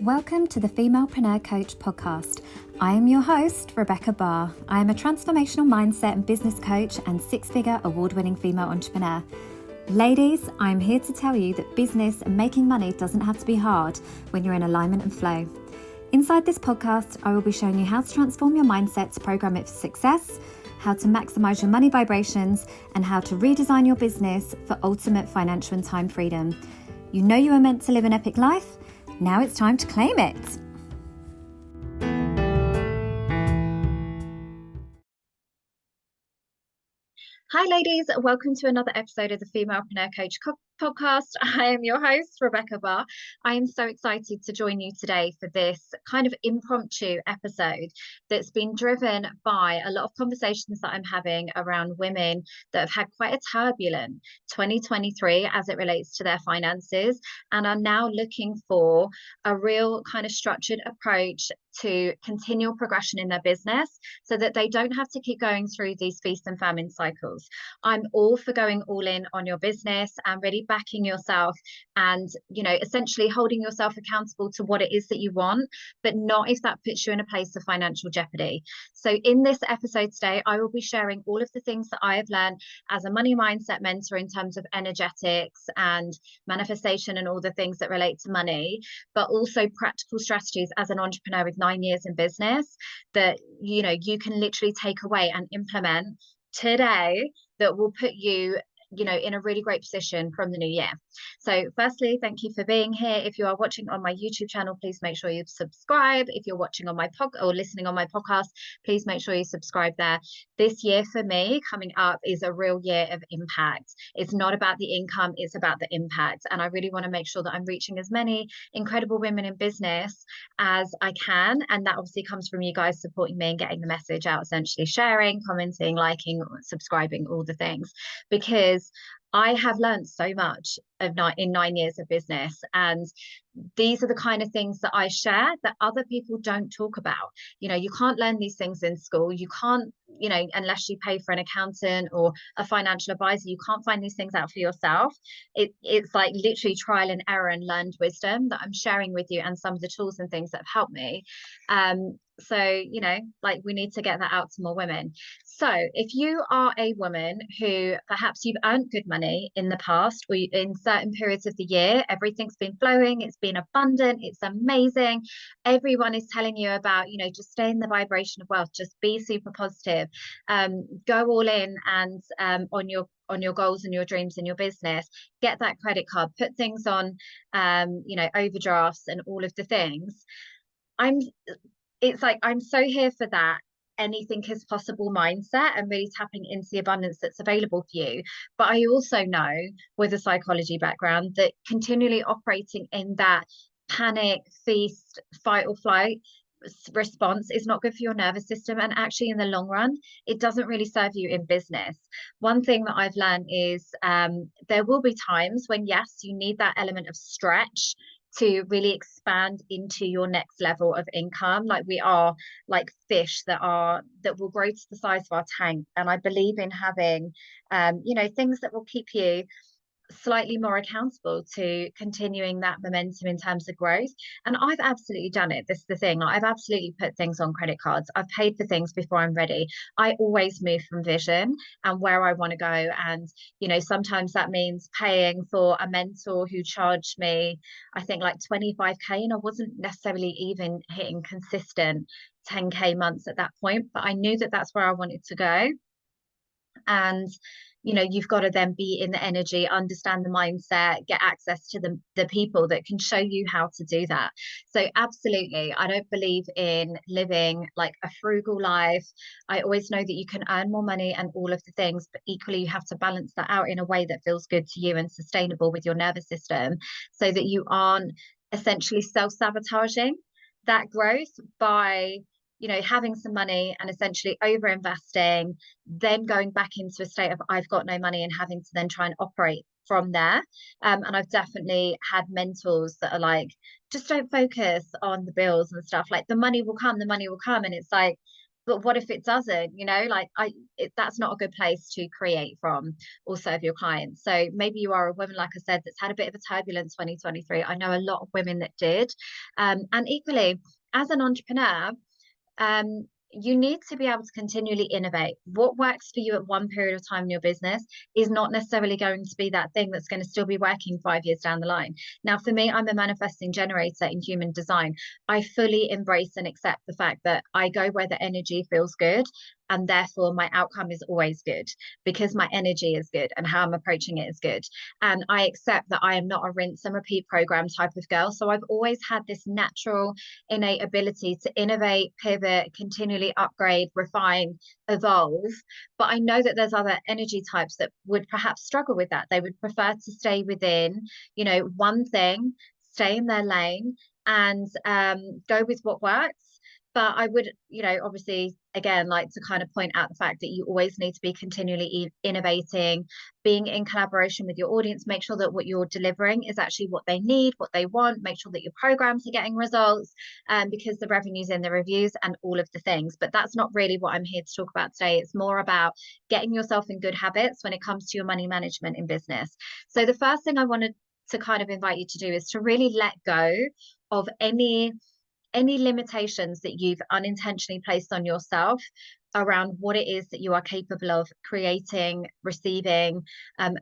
Welcome to the Femalepreneur Coach podcast. I am your host, Rebecca Barr. I am a transformational mindset and business coach and six-figure award-winning female entrepreneur. Ladies, I'm here to tell you that business and making money doesn't have to be hard when you're in alignment and flow. Inside this podcast, I will be showing you how to transform your mindset to program it for success, how to maximize your money vibrations, and how to redesign your business for ultimate financial and time freedom. You know you are meant to live an epic life. Now it's time to claim it. Hi ladies, welcome to another episode of the Femalepreneur Coach podcast. I am your host, Rebecca Barr. I am so excited to join you today for this kind of impromptu episode that's been driven by a lot of conversations that I'm having around women that have had quite a turbulent 2023 as it relates to their finances and are now looking for a real kind of structured approach to continual progression in their business so that they don't have to keep going through these feast and famine cycles. I'm all for going all in on your business and really backing yourself and, essentially holding yourself accountable to what it is that you want, but not if that puts you in a place of financial jeopardy. So in this episode today, I will be sharing all of the things that I have learned as a money mindset mentor in terms of energetics and manifestation and all the things that relate to money, but also practical strategies as an entrepreneur with 9 years in business that, you can literally take away and implement today that will put you in a really great position from the new year. So firstly, thank you for being here. If you are watching on my YouTube channel, please make sure you subscribe. If you're watching on my or listening on my podcast, please make sure you subscribe there. This year for me coming up is a real year of impact. It's not about the income, it's about the impact. And I really want to make sure that I'm reaching as many incredible women in business as I can. And that obviously comes from you guys supporting me and getting the message out, essentially sharing, commenting, liking, subscribing, all the things, because I have learned so much in 9 years of business. And these are the kind of things that I share that other people don't talk about. You can't learn these things in school. You can't, unless you pay for an accountant or a financial advisor, you can't find these things out for yourself. It's like literally trial and error and learned wisdom that I'm sharing with you and some of the tools and things that have helped me. So, we need to get that out to more women. So if you are a woman who perhaps you've earned good money in the past or in certain periods of the year, everything's been flowing, it's been abundant, it's amazing. Everyone is telling you about, just stay in the vibration of wealth, just be super positive, go all in and on your goals and your dreams and your business, get that credit card, put things on, overdrafts and all of the things. It's like, I'm so here for that. Anything is possible mindset and really tapping into the abundance that's available for you. But I also know with a psychology background that continually operating in that panic, feast, fight or flight response is not good for your nervous system. And actually in the long run, it doesn't really serve you in business. One thing that I've learned is there will be times when, yes, you need that element of stretch to really expand into your next level of income. Like we are like fish that will grow to the size of our tank. And I believe in having, things that will keep you slightly more accountable to continuing that momentum in terms of growth. And I've absolutely done it. This is the thing. I've absolutely put things on credit cards. I've paid for things before I'm ready. I always move from vision and where I want to go. And, sometimes that means paying for a mentor who charged me, I think like 25K, and I wasn't necessarily even hitting consistent 10K months at that point, but I knew that that's where I wanted to go. And you've got to then be in the energy, understand the mindset, get access to the people that can show you how to do that. So absolutely, I don't believe in living like a frugal life. I always know that you can earn more money and all of the things, but equally you have to balance that out in a way that feels good to you and sustainable with your nervous system so that you aren't essentially self-sabotaging that growth by having some money and essentially over investing, then going back into a state of I've got no money and having to then try and operate from there. And I've definitely had mentors that are like, just don't focus on the bills and stuff. Like the money will come. And it's like, but what if it doesn't? Like that's not a good place to create from or serve your clients. So maybe you are a woman, like I said, that's had a bit of a turbulent 2023. I know a lot of women that did. And equally, as an entrepreneur, you need to be able to continually innovate. What works for you at one period of time in your business is not necessarily going to be that thing that's going to still be working 5 years down the line. Now, for me, I'm a manifesting generator in human design. I fully embrace and accept the fact that I go where the energy feels good, and therefore my outcome is always good because my energy is good and how I'm approaching it is good. And I accept that I am not a rinse and repeat program type of girl. So I've always had this natural innate ability to innovate, pivot, continually upgrade, refine, evolve. But I know that there's other energy types that would perhaps struggle with that. They would prefer to stay within, one thing, stay in their lane, and go with what works. But I would, obviously, again, like to kind of point out the fact that you always need to be continually innovating, being in collaboration with your audience, make sure that what you're delivering is actually what they need, what they want, make sure that your programs are getting results, because the revenue's in the reviews and all of the things. But that's not really what I'm here to talk about today. It's more about getting yourself in good habits when it comes to your money management in business. So the first thing I wanted to kind of invite you to do is to really let go of any limitations that you've unintentionally placed on yourself around what it is that you are capable of creating, receiving,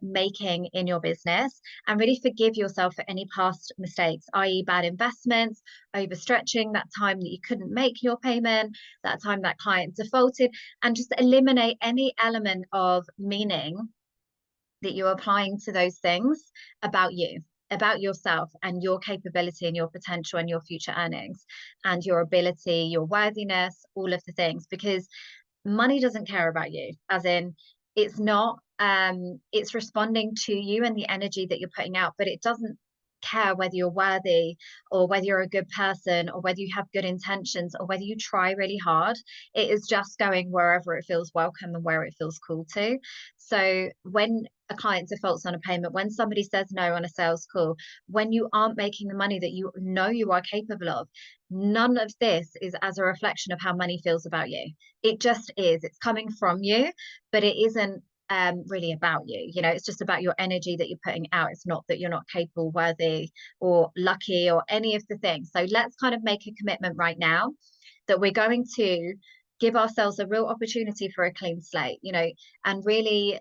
making in your business, and really forgive yourself for any past mistakes, i.e. bad investments, overstretching, that time that you couldn't make your payment, that time that client defaulted, and just eliminate any element of meaning that you're applying to those things about you, about yourself and your capability and your potential and your future earnings and your ability, your worthiness, all of the things, because money doesn't care about you, as in it's not, it's responding to you and the energy that you're putting out, but it doesn't care whether you're worthy or whether you're a good person or whether you have good intentions or whether you try really hard. It is just going wherever it feels welcome and where it feels cool to. So when a client defaults on a payment, when somebody says no on a sales call, when you aren't making the money that you know you are capable of, none of this is as a reflection of how money feels about you. It just is. It's coming from you, but it isn't really about you. It's just about your energy that you're putting out. It's not that you're not capable, worthy, or lucky, or any of the things. So let's kind of make a commitment right now that we're going to give ourselves a real opportunity for a clean slate, and really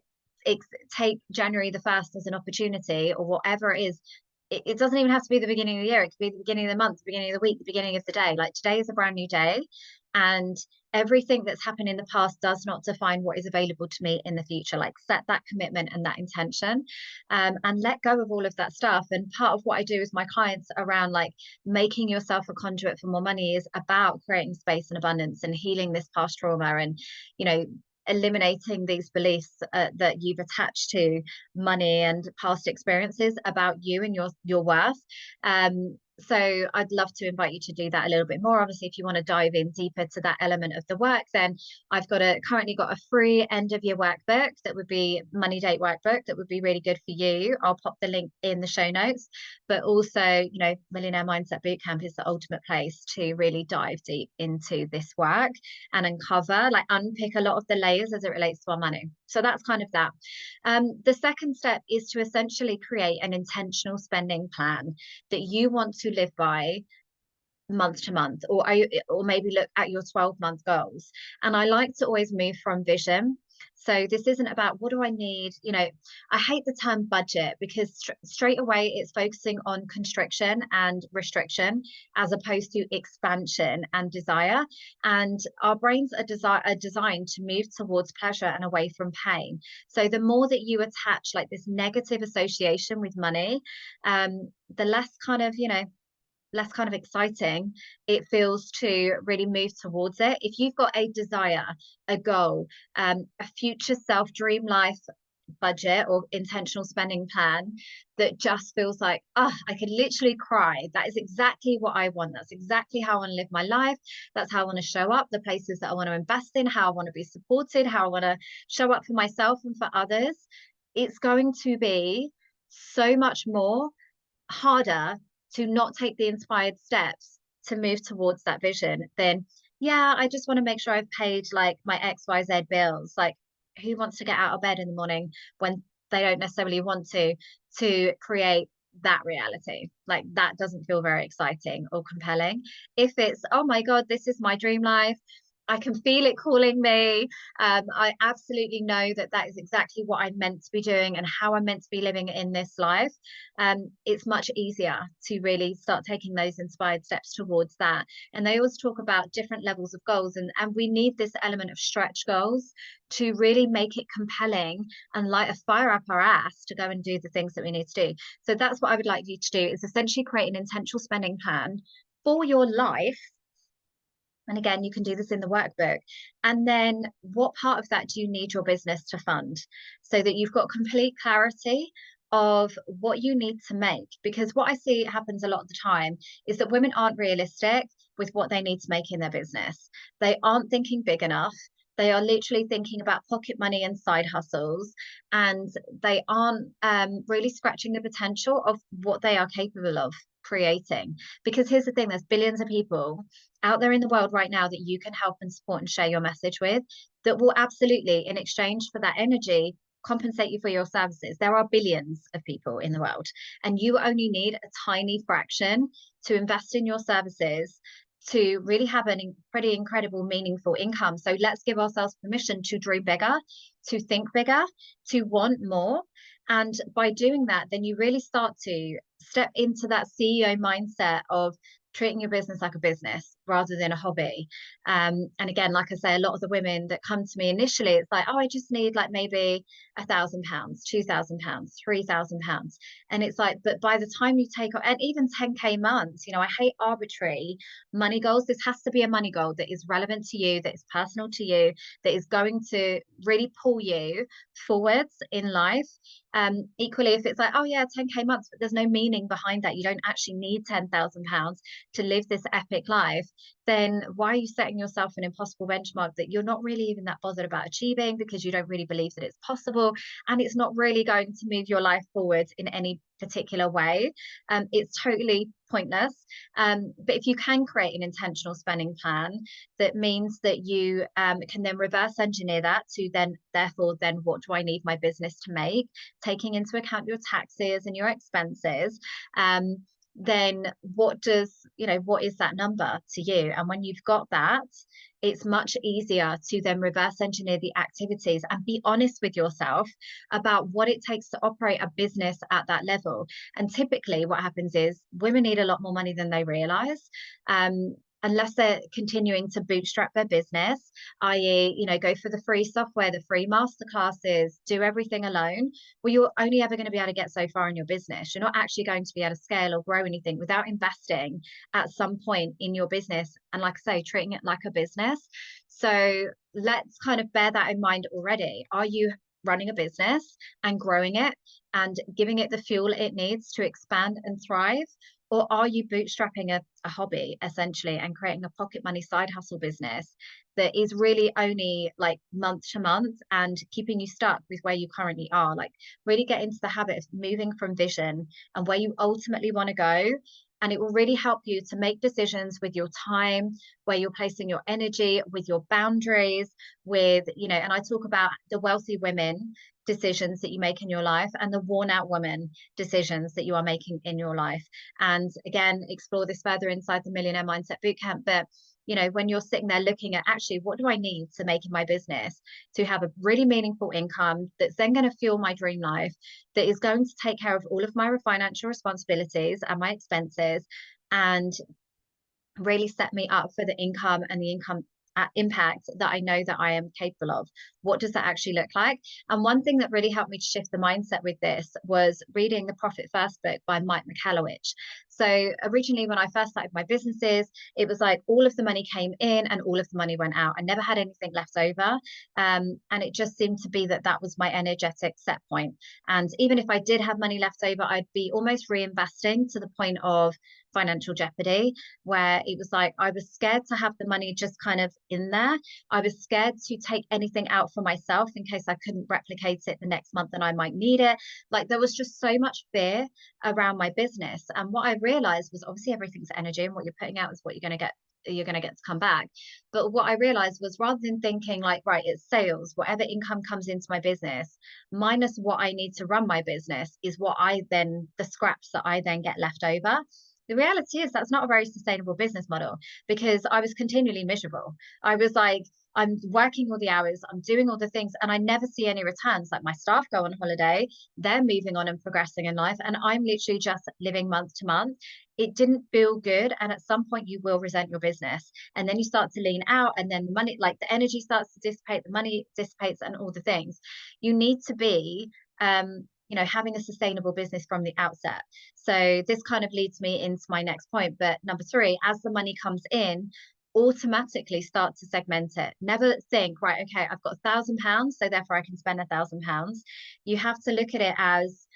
take January the 1st as an opportunity, or whatever it is. It doesn't even have to be the beginning of the year. It could be the beginning of the month, the beginning of the week, the beginning of the day. Like today is a brand new day, and everything that's happened in the past does not define what is available to me in the future. Like set that commitment and that intention, and let go of all of that stuff. And part of what I do with my clients around like making yourself a conduit for more money is about creating space and abundance and healing this past trauma, and eliminating these beliefs that you've attached to money and past experiences about you and your worth. So I'd love to invite you to do that a little bit more. Obviously, if you want to dive in deeper to that element of the work, then I've currently got a free end of year workbook that would be money date workbook that would be really good for you. I'll pop the link in the show notes. But also, Millionaire Mindset Bootcamp is the ultimate place to really dive deep into this work and unpick a lot of the layers as it relates to our money. So that's kind of that. The second step is to essentially create an intentional spending plan that you want to live by month to month, or maybe look at your 12-month goals. And I like to always move from vision. So this isn't about what do I need, I hate the term budget because straight away it's focusing on constriction and restriction as opposed to expansion and desire. And our brains are designed to move towards pleasure and away from pain. So the more that you attach like this negative association with money, the less kind of exciting it feels to really move towards it. If you've got a desire, a goal, a future self dream life budget or intentional spending plan that just feels like, I could literally cry. That is exactly what I want. That's exactly how I want to live my life. That's how I want to show up, the places that I want to invest in, how I want to be supported, how I want to show up for myself and for others. It's going to be so much more harder to not take the inspired steps to move towards that vision than yeah, I just want to make sure I've paid like my XYZ bills. Like, who wants to get out of bed in the morning when they don't necessarily want to create that reality? Like, that doesn't feel very exciting or compelling. If it's, oh my God, this is my dream life. I can feel it calling me. I absolutely know that that is exactly what I'm meant to be doing and how I'm meant to be living in this life. It's much easier to really start taking those inspired steps towards that. And they always talk about different levels of goals, and we need this element of stretch goals to really make it compelling and light a fire up our ass to go and do the things that we need to do. So that's what I would like you to do, is essentially create an intentional spending plan for your life. And again, you can do this in the workbook. And then what part of that do you need your business to fund, so that you've got complete clarity of what you need to make? Because what I see happens a lot of the time is that women aren't realistic with what they need to make in their business. They aren't thinking big enough. They are literally thinking about pocket money and side hustles, and they aren't really scratching the potential of what they are capable of creating. Because here's the thing, there's billions of people out there in the world right now that you can help and support and share your message with, that will absolutely, in exchange for that energy, compensate you for your services. There are billions of people in the world, and you only need a tiny fraction to invest in your services to really have an pretty incredible, meaningful income. So let's give ourselves permission to dream bigger, to think bigger, to want more. And by doing that, then you really start to step into that CEO mindset of treating your business like a business rather than a hobby. And again, like I say, a lot of the women that come to me initially, it's like, oh, I just need like maybe £1,000, £2,000, £3,000. And it's like, but by the time you take, and even 10K months, I hate arbitrary money goals. This has to be a money goal that is relevant to you, that is personal to you, that is going to really pull you forwards in life. Equally, if it's like, oh yeah, 10K months, but there's no meaning behind that, you don't actually need £10,000 to live this epic life, then why are you setting yourself an impossible benchmark that you're not really even that bothered about achieving, because you don't really believe that it's possible, and it's not really going to move your life forward in any particular way? It's totally pointless. But if you can create an intentional spending plan, that means that you can then reverse engineer that to then, therefore, then what do I need my business to make, taking into account your taxes and your expenses. Then what is that number to you? And when you've got that, it's much easier to then reverse engineer the activities and be honest with yourself about what it takes to operate a business at that level. And typically what happens is women need a lot more money than they realize. Unless they're continuing to bootstrap their business, i.e., go for the free software, the free masterclasses, do everything alone. Well, you're only ever going to be able to get so far in your business. You're not actually going to be able to scale or grow anything without investing at some point in your business. And like I say, treating it like a business. So let's kind of bear that in mind already. Are you running a business and growing it and giving it the fuel it needs to expand and thrive? Or are you bootstrapping a hobby, essentially, and creating a pocket money side hustle business that is really only like month to month and keeping you stuck with where you currently are? Like, really get into the habit of moving from vision and where you ultimately want to go. And it will really help you to make decisions with your time, where you're placing your energy, with your boundaries, and I talk about the wealthy women decisions that you make in your life and the worn out woman decisions that you are making in your life. And again, explore this further inside the Millionaire Mindset Bootcamp. But when you're sitting there looking at, actually, what do I need to make in my business to have a really meaningful income that's then going to fuel my dream life, that is going to take care of all of my financial responsibilities and my expenses, and really set me up for the income and the income impact that I know that I am capable of? What does that actually look like? And one thing that really helped me to shift the mindset with this was reading the Profit First book by Mike Michalowicz. So originally, when I first started my businesses, it was like all of the money came in and all of the money went out. I never had anything left over. And it just seemed to be that was my energetic set point. And even if I did have money left over, I'd be almost reinvesting to the point of financial jeopardy, where it was like I was scared to have the money just kind of in there. I was scared to take anything out for myself in case I couldn't replicate it the next month and I might need it. Like, there was just so much fear around my business. And what I realized was, obviously everything's energy, and what you're putting out is what you're going to get you're going to get to come back. But what I realized was, rather than thinking like, right, it's sales, whatever income comes into my business, minus what I need to run my business, is what I then, the scraps that I then get left over. The reality is that's not a very sustainable business model, because I was continually miserable. I was like, I'm working all the hours, I'm doing all the things, and I never see any returns. Like, my staff go on holiday, they're moving on and progressing in life, and I'm literally just living month to month. It didn't feel good. And at some point you will resent your business, and then you start to lean out, and then the money, like the energy starts to dissipate, the money dissipates, and all the things. You need to be having a sustainable business from the outset. So this kind of leads me into my next point. But number three, as the money comes in, automatically start to segment it. Never think, right, okay, I've got £1,000, so therefore I can spend £1,000. You have to look at it as,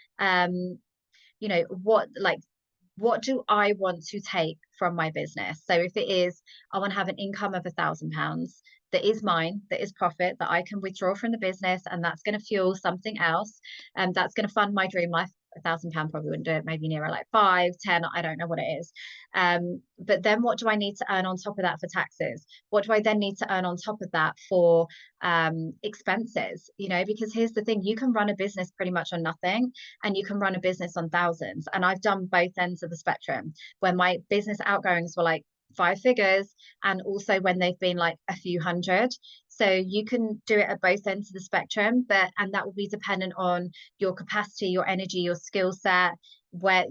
what do I want to take from my business? So if it is, I want to have an income of £1,000 that is mine, that is profit, that I can withdraw from the business, and that's going to fuel something else, and that's going to fund my dream life. £1,000 probably wouldn't do it, maybe nearer like 5, 10, I don't know what it is. But then what do I need to earn on top of that for taxes? What do I then need to earn on top of that for expenses? Because here's the thing, you can run a business pretty much on nothing, and you can run a business on thousands. And I've done both ends of the spectrum, when my business outgoings were like 5 figures, and also when they've been like a few hundred. So you can do it at both ends of the spectrum, and that will be dependent on your capacity, your energy, your skill set, where,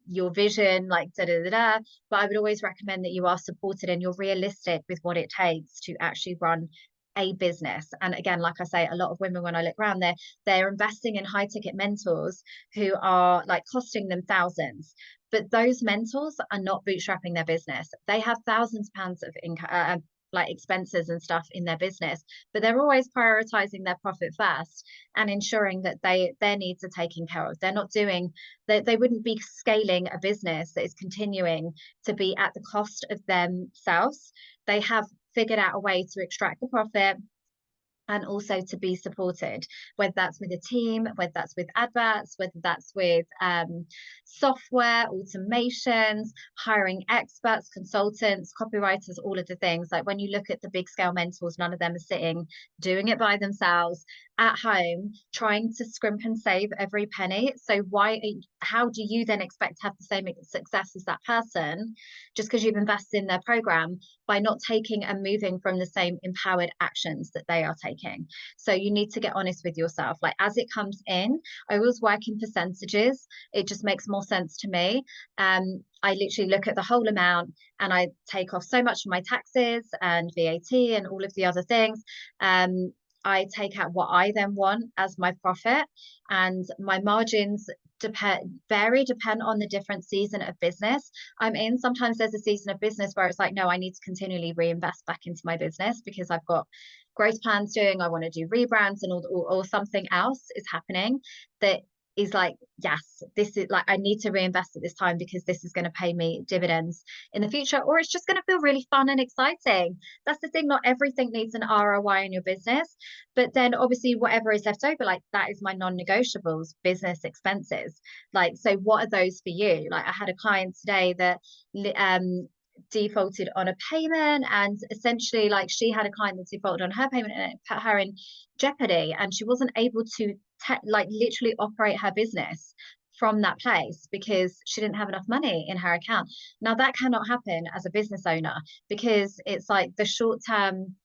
your vision, like da da da da. But I would always recommend that you are supported and you're realistic with what it takes to actually run a business. And again, like I say, a lot of women, when I look around, they're investing in high ticket mentors who are like costing them thousands. But those mentors are not bootstrapping their business. They have thousands of pounds of income, like expenses and stuff in their business, but they're always prioritizing their profit first and ensuring that their needs are taken care of. They're not doing that. They wouldn't be scaling a business that is continuing to be at the cost of themselves. They have figured out a way to extract the profit and also to be supported, whether that's with a team, whether that's with adverts, whether that's with software, automations, hiring experts, consultants, copywriters, all of the things. Like, when you look at the big scale mentors, none of them are sitting doing it by themselves at home, trying to scrimp and save every penny. So how do you then expect to have the same success as that person, just because you've invested in their program, by not taking and moving from the same empowered actions that they are taking? So you need to get honest with yourself. Like, as it comes in, I always work in percentages. It just makes more sense to me. I literally look at the whole amount, and I take off so much of my taxes and VAT and all of the other things. I take out what I then want as my profit, and my margins depend on the different season of business I'm in. Sometimes there's a season of business where it's like, no, I need to continually reinvest back into my business because I've got growth plans doing, I want to do rebrands, and or something else is happening that is like, yes, this is like, I need to reinvest at this time because this is going to pay me dividends in the future, or it's just going to feel really fun and exciting. That's the thing, not everything needs an ROI in your business. But then obviously whatever is left over, like, that is my non-negotiables, business expenses. Like, so what are those for you? Like, I had a client today that defaulted on a payment, and essentially, like, she had a client that defaulted on her payment, and it put her in jeopardy, and she wasn't able to literally operate her business from that place because she didn't have enough money in her account. Now, that cannot happen as a business owner, because it's like the short-term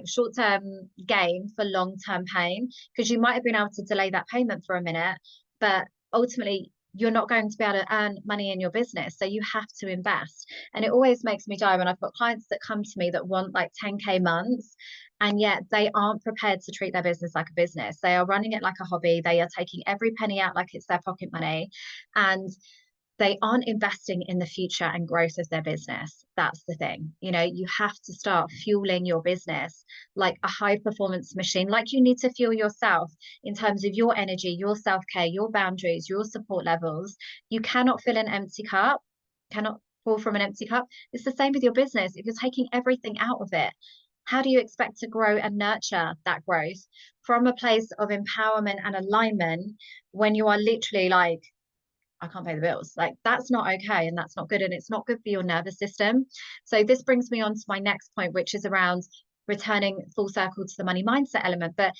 short-term gain for long-term pain, because you might have been able to delay that payment for a minute, but ultimately you're not going to be able to earn money in your business. So you have to invest. And it always makes me die when I've got clients that come to me that want like 10K months, and yet they aren't prepared to treat their business like a business. They are running it like a hobby. They are taking every penny out like it's their pocket money, and they aren't investing in the future and growth of their business. That's the thing. You have to start fueling your business like a high performance machine, like you need to fuel yourself in terms of your energy, your self-care, your boundaries, your support levels. You cannot fill an empty cup, cannot pour from an empty cup. It's the same with your business. If you're taking everything out of it, how do you expect to grow and nurture that growth from a place of empowerment and alignment when you are literally like, I can't pay the bills. Like, that's not okay. And that's not good. And it's not good for your nervous system. So this brings me on to my next point, which is around returning full circle to the money mindset element. But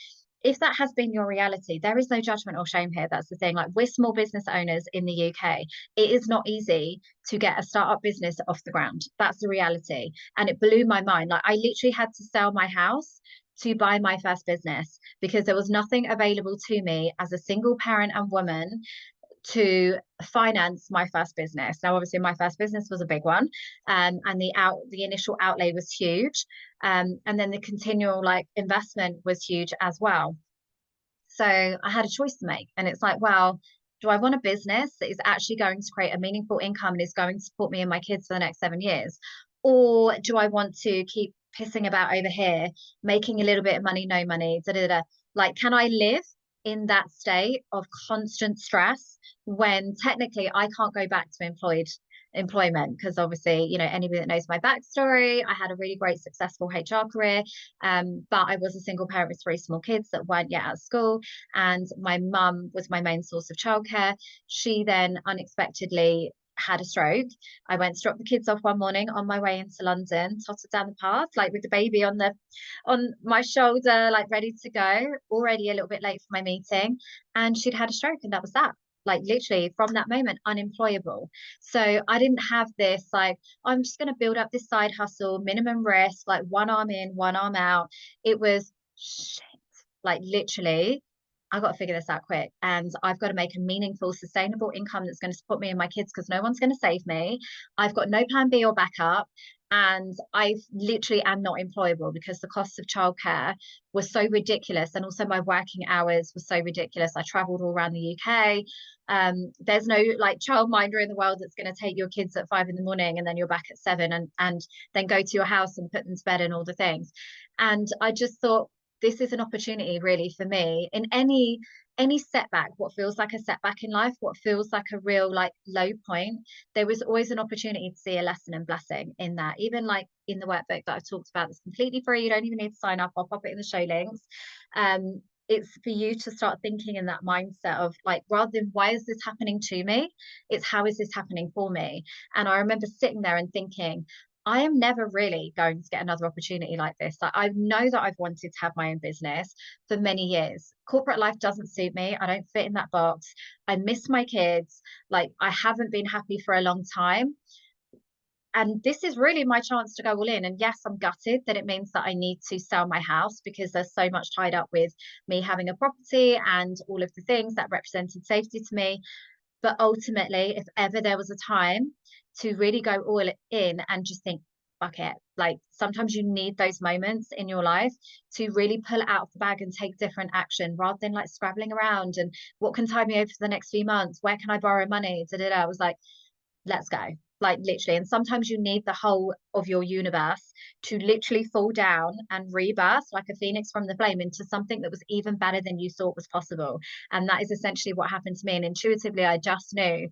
if that has been your reality, there is no judgment or shame here. That's the thing. Like, we're small business owners in the UK. It is not easy to get a startup business off the ground. That's the reality. And it blew my mind. Like, I literally had to sell my house to buy my first business because there was nothing available to me as a single parent and woman to finance my first business. Now, obviously, my first business was a big one, and the initial outlay was huge, and then the continual like investment was huge as well. So I had a choice to make, and it's like, well, do I want a business that is actually going to create a meaningful income and is going to support me and my kids for the next 7 years, or do I want to keep pissing about over here, making a little bit of money, no money, da da da? Like, can I live in that state of constant stress when technically I can't go back to employment? Because obviously, anybody that knows my backstory, I had a really great successful HR career, but I was a single parent with three small kids that weren't yet at school, and my mum was my main source of childcare. She then unexpectedly had a stroke. I went to drop the kids off one morning on my way into London, tottered down the path, like with the baby on my shoulder, like ready to go, already a little bit late for my meeting. And she'd had a stroke, and that was that. Like, literally from that moment, unemployable. So I didn't have this, like, I'm just going to build up this side hustle, minimum risk, like one arm in, one arm out. It was shit. Like, literally, I got to figure this out quick. And I've got to make a meaningful, sustainable income that's going to support me and my kids because no one's going to save me. I've got no plan B or backup. And I literally am not employable because the cost of childcare was so ridiculous. And also my working hours were so ridiculous. I traveled all around the UK. There's no like childminder in the world that's going to take your kids at 5 in the morning and then you're back at 7 and then go to your house and put them to bed and all the things. And I just thought, this is an opportunity really for me in any setback, what feels like a setback in life, what feels like a real like low point, there was always an opportunity to see a lesson and blessing in that. Even like in the workbook that I've talked about, that's completely free, you don't even need to sign up, I'll pop it in the show links. It's for you to start thinking in that mindset of like, rather than why is this happening to me, it's how is this happening for me. And I remember sitting there and thinking, I am never really going to get another opportunity like this. Like, I know that I've wanted to have my own business for many years. Corporate life doesn't suit me. I don't fit in that box. I miss my kids. Like, I haven't been happy for a long time. And this is really my chance to go all in. And yes, I'm gutted that it means that I need to sell my house because there's so much tied up with me having a property and all of the things that represented safety to me. But ultimately, if ever there was a time to really go all in and just think, fuck it, like sometimes you need those moments in your life to really pull it out of the bag and take different action rather than like scrabbling around and what can tie me over for the next few months? Where can I borrow money? I was like, let's go. Like, literally. And sometimes you need the whole of your universe to literally fall down and rebirth like a phoenix from the flame into something that was even better than you thought was possible. And that is essentially what happened to me. And intuitively, I just knew,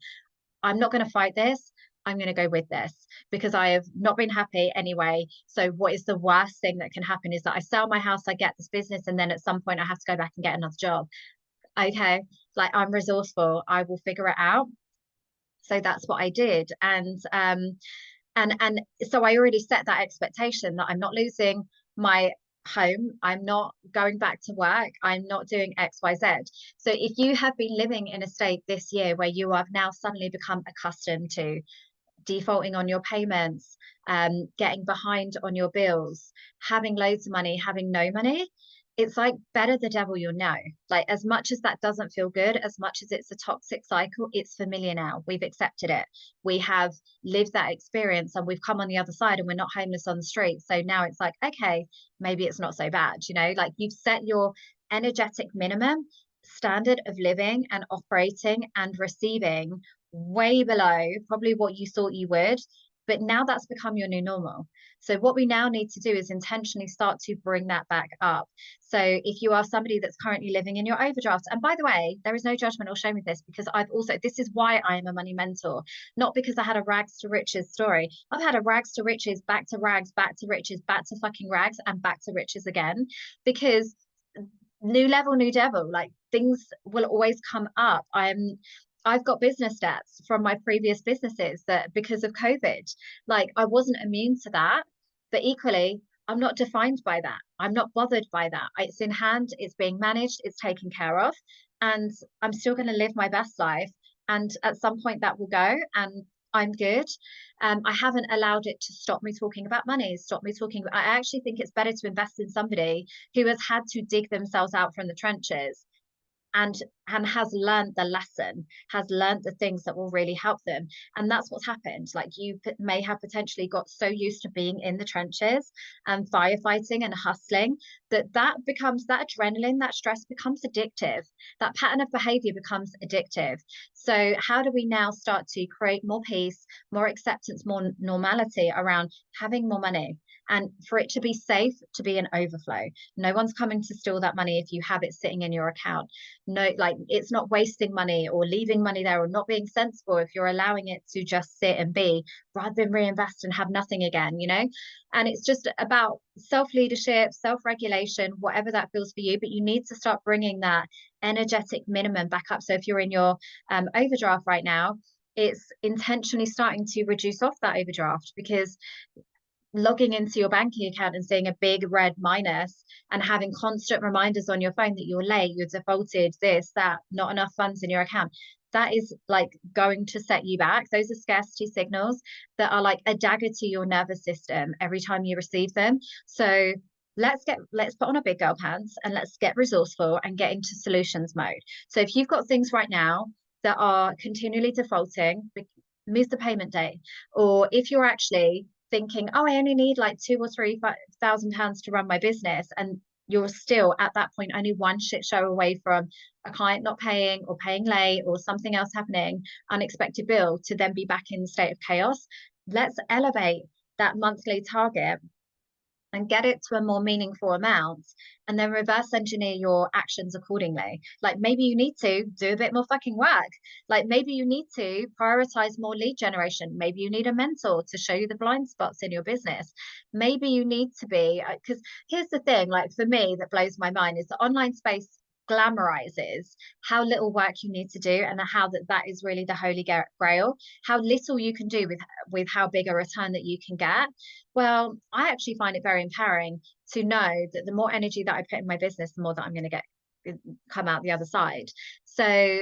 I'm not going to fight this. I'm going to go with this because I have not been happy anyway. So what is the worst thing that can happen is that I sell my house, I get this business, and then at some point I have to go back and get another job. Okay, like, I'm resourceful. I will figure it out. So that's what I did. And so I already set that expectation that I'm not losing my home, I'm not going back to work, I'm not doing XYZ. So if you have been living in a state this year where you have now suddenly become accustomed to defaulting on your payments, getting behind on your bills, having loads of money, having no money, it's like, better the devil you know. Like, as much as that doesn't feel good, as much as it's a toxic cycle, it's familiar now. We've accepted it. We have lived that experience and we've come on the other side and we're not homeless on the street. So now it's like, okay, maybe it's not so bad. Like, you've set your energetic minimum standard of living and operating and receiving way below probably what you thought you would. But now that's become your new normal. So what we now need to do is intentionally start to bring that back up. So if you are somebody that's currently living in your overdraft, and by the way, there is no judgment or shame with this because this is why I am a money mentor, not because I had a rags to riches story. I've had a rags to riches, back to rags, back to riches, back to fucking rags, and back to riches again, because new level, new devil, like, things will always come up. I've got business debts from my previous businesses that because of COVID, like I wasn't immune to that, but equally, I'm not defined by that. I'm not bothered by that. It's in hand, it's being managed, it's taken care of, and I'm still going to live my best life. And at some point, that will go, and I'm good. I haven't allowed it to stop me talking about money, stop me talking. I actually think it's better to invest in somebody who has had to dig themselves out from the trenches and has learned the lesson, has learned the things that will really help them. And that's what's happened. Like you may have potentially got so used to being in the trenches and firefighting and hustling that becomes that adrenaline, that stress becomes addictive. That pattern of behavior becomes addictive. So how do we now start to create more peace, more acceptance, more normality around having more money? And for it to be safe, to be an overflow. No one's coming to steal that money if you have it sitting in your account. No, like it's not wasting money or leaving money there or not being sensible if you're allowing it to just sit and be rather than reinvest and have nothing again, you know. And it's just about self-leadership, self-regulation, whatever that feels for you, but you need to start bringing that energetic minimum back up. So if you're in your overdraft right now, it's intentionally starting to reduce off that overdraft, because logging into your banking account and seeing a big red minus and having constant reminders on your phone that you're late, you're defaulted, this, that, not enough funds in your account, that is like going to set you back. Those are scarcity signals that are like a dagger to your nervous system every time you receive them. So let's put on our big girl pants and let's get resourceful and get into solutions mode. So if you've got things right now that are continually defaulting, miss the payment date, or if you're actually thinking, oh, I only need like £2,000 or £3,000 to run my business, and you're still at that point only one shit show away from a client not paying or paying late or something else happening, unexpected bill, to then be back in the state of chaos. Let's elevate that monthly target and get it to a more meaningful amount, and then reverse engineer your actions accordingly. Like maybe you need to do a bit more fucking work. Like maybe you need to prioritize more lead generation. Maybe you need a mentor to show you the blind spots in your business. Maybe you need to be, because here's the thing, like for me, that blows my mind is the online space glamorizes how little work you need to do, and how that is really the holy grail, how little you can do with how big a return that you can get. Well, I actually find it very empowering to know that the more energy that I put in my business, the more that I'm going to get come out the other side. So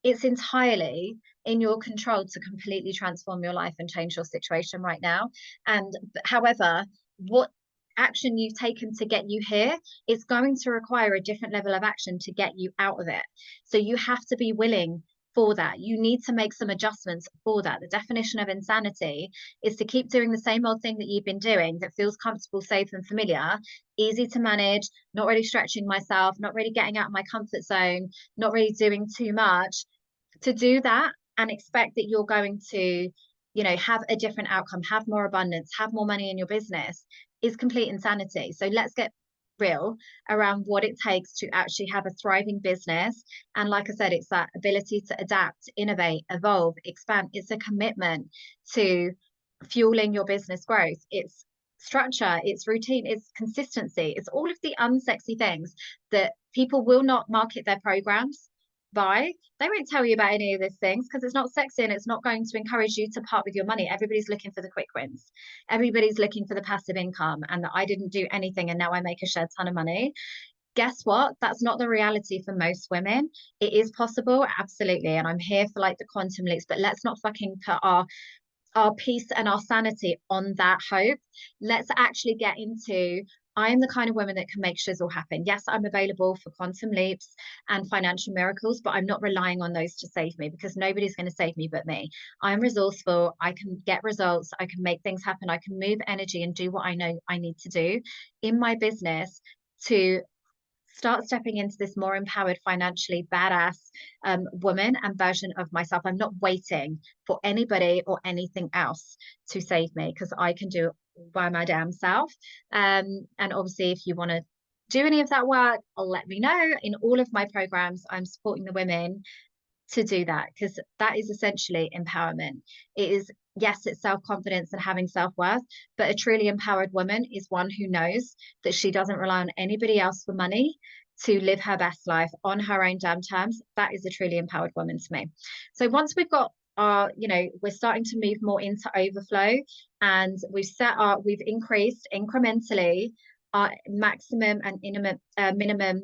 it's entirely in your control to completely transform your life and change your situation right now. And however, what action you've taken to get you here is going to require a different level of action to get you out of it. So you have to be willing for that. You need to make some adjustments for that. The definition of insanity is to keep doing the same old thing that you've been doing that feels comfortable, safe, and familiar, easy to manage, not really stretching myself, not really getting out of my comfort zone, not really doing too much. To do that and expect that you're going to, you know, have a different outcome, have more abundance, have more money in your business is complete insanity. So let's get real around what it takes to actually have a thriving business. And like I said, it's that ability to adapt, innovate, evolve, expand. It's a commitment to fueling your business growth. It's structure, it's routine, it's consistency, it's all of the unsexy things that people will not market their programs by. They won't tell you about any of these things because it's not sexy and it's not going to encourage you to part with your money. Everybody's looking for the quick wins. Everybody's looking for the passive income and that I didn't do anything and now I make a shed ton of money. Guess what? That's not the reality for most women. It is possible, absolutely. And I'm here for like the quantum leaps, but let's not fucking put our peace and our sanity on that hope. Let's actually get into, I am the kind of woman that can make shizzle happen. Yes, I'm available for quantum leaps and financial miracles, but I'm not relying on those to save me because nobody's going to save me but me. I'm resourceful. I can get results. I can make things happen. I can move energy and do what I know I need to do in my business to start stepping into this more empowered, financially badass woman and version of myself. I'm not waiting for anybody or anything else to save me because I can do it by my damn self. And obviously, if you want to do any of that work, I'll let me know. In all of my programs, I'm supporting the women to do that because that is essentially empowerment. It is, yes, it's self-confidence and having self-worth, but a truly empowered woman is one who knows that she doesn't rely on anybody else for money to live her best life on her own damn terms, that is a truly empowered woman to me. So once we've got our, we're starting to move more into overflow, and we've increased incrementally our maximum and minimum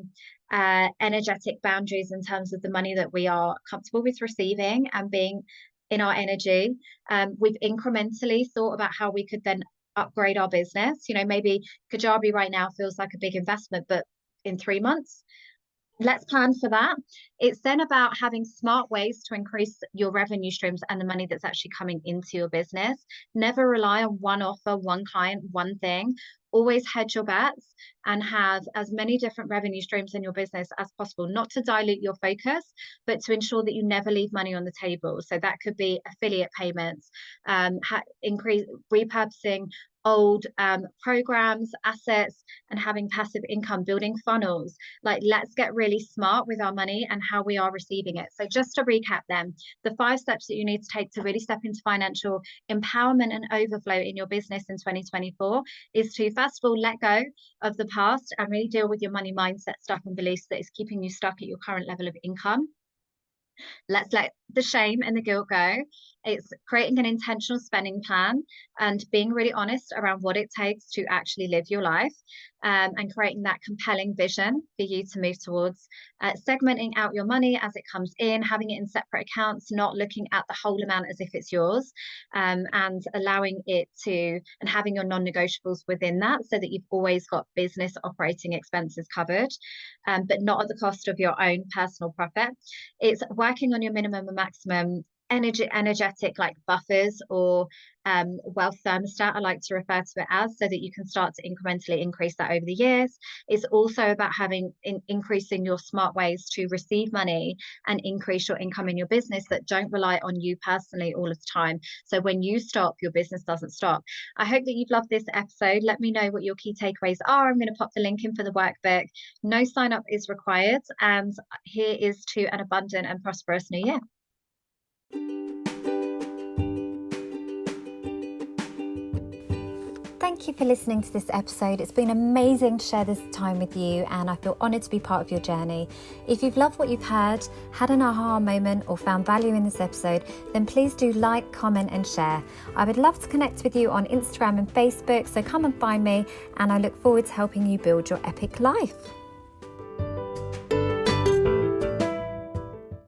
energetic boundaries in terms of the money that we are comfortable with receiving and being in our energy. We've incrementally thought about how we could then upgrade our business. Maybe Kajabi right now feels like a big investment, but in 3 months, let's plan for that. It's then about having smart ways to increase your revenue streams and the money that's actually coming into your business. Never rely on one offer, one client, one thing. Always hedge your bets and have as many different revenue streams in your business as possible, not to dilute your focus, but to ensure that you never leave money on the table. So that could be affiliate payments, repurposing old programs, assets, and having passive income, building funnels. Let's get really smart with our money and how we are receiving it. So just to recap them, the 5 steps that you need to take to really step into financial empowerment and overflow in your business in 2024 is to, first of all, let go of the past and really deal with your money mindset stuff and beliefs that is keeping you stuck at your current level of income. Let's let the shame and the guilt go. It's creating an intentional spending plan and being really honest around what it takes to actually live your life, and creating that compelling vision for you to move towards. Segmenting out your money as it comes in, having it in separate accounts, not looking at the whole amount as if it's yours, and allowing it to, and having your non-negotiables within that so that you've always got business operating expenses covered, but not at the cost of your own personal profit. It's working on your minimum and maximum energetic buffers, or wealth thermostat, I like to refer to it as, so that you can start to incrementally increase that over the years. It's also about increasing your smart ways to receive money and increase your income in your business that don't rely on you personally all of the time. So when you stop, your business doesn't stop. I hope that you've loved this episode. Let me know what your key takeaways are. I'm going to pop the link in for the workbook. No sign up is required. And here is to an abundant and prosperous new year. Thank you for listening to this episode. It's been amazing to share this time with you, and I feel honoured to be part of your journey. If you've loved what you've heard, had an aha moment, or found value in this episode, then please do like, comment and share. I would love to connect with you on Instagram and Facebook, so come and find me, and I look forward to helping you build your epic life.